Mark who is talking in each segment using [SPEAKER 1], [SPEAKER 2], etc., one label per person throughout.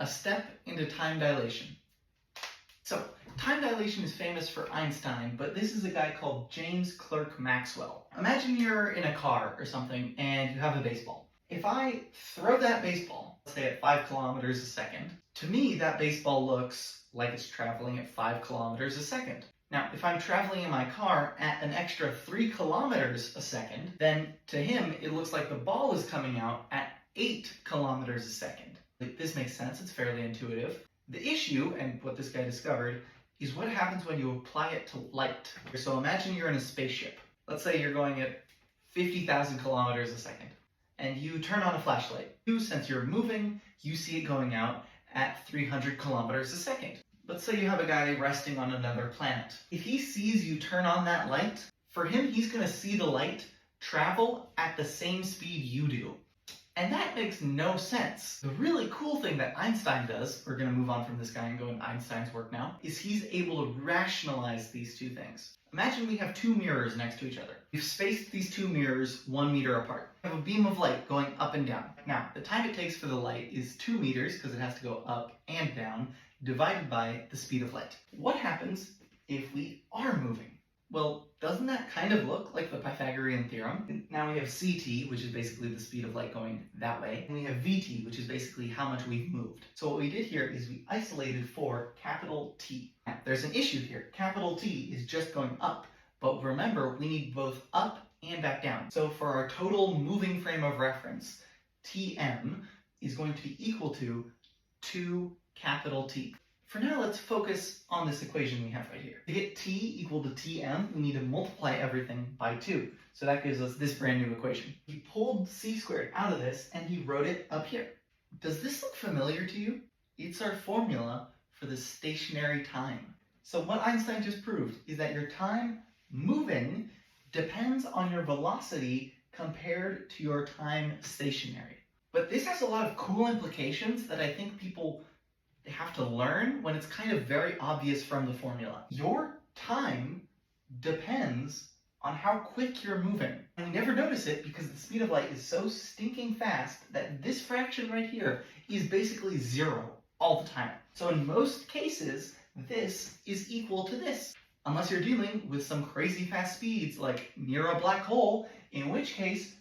[SPEAKER 1] step into time dilation. So, time dilation is famous for Einstein, but this is a guy called James Clerk Maxwell. Imagine you're in a car or something and you have a baseball. If I throw that baseball, let's say at 5 kilometers a second, to me that baseball looks like it's traveling at 5 kilometers a second. Now, if I'm traveling in my car at an extra 3 kilometers a second, then to him it looks like the ball is coming out at 8 kilometers a second. This makes sense, it's fairly intuitive. The issue, and what this guy discovered, is what happens when you apply it to light. So imagine you're in a spaceship. Let's say you're going at 50,000 kilometers a second, and you turn on a flashlight. Since you're moving, you see it going out at 300 kilometers a second. Let's say you have a guy resting on another planet. If he sees you turn on that light, for him, he's going to see the light travel at the same speed you do. And that makes no sense. The really cool thing that Einstein does, we're going to move on from this guy and go into Einstein's work now, is he's able to rationalize these two things. Imagine we have two mirrors next to each other. We've spaced these two mirrors 1 meter apart. We have a beam of light going up and down. Now, the time it takes for the light is 2 meters, because it has to go up and down, divided by the speed of light. What happens if we are moving? Well, doesn't that kind of look like the Pythagorean theorem? Now we have ct, which is basically the speed of light going that way, and we have vt, which is basically how much we've moved. So what we did here is we isolated for capital T. Now, there's an issue here. Capital T is just going up, but remember, we need both up and back down. So for our total moving frame of reference, Tm is going to be equal to 2 capital T. For now, let's focus on this equation we have right here. To get t equal to tm, we need to multiply everything by 2. So that gives us this brand new equation. He pulled c squared out of this and he wrote it up here. Does this look familiar to you? It's our formula for the stationary time. So what Einstein just proved is that your time moving depends on your velocity compared to your time stationary. But this has a lot of cool implications that I think people have to learn when it's kind of very obvious from the formula. Your time depends on how quick you're moving. And we never notice it because the speed of light is so stinking fast that this fraction right here is basically 0 all the time. So in most cases, this is equal to this. Unless you're dealing with some crazy fast speeds like near a black hole, in which case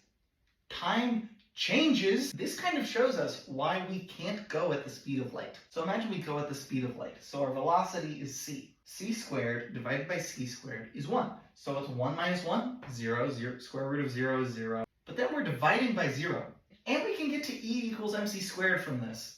[SPEAKER 1] time changes. This kind of shows us why we can't go at the speed of light. So imagine we go at the speed of light. So our velocity is c. C squared divided by c squared is 1. So it's 1 minus 1, 0, 0, square root of 0 is 0. But then we're dividing by 0. And we can get to E equals mc squared from this.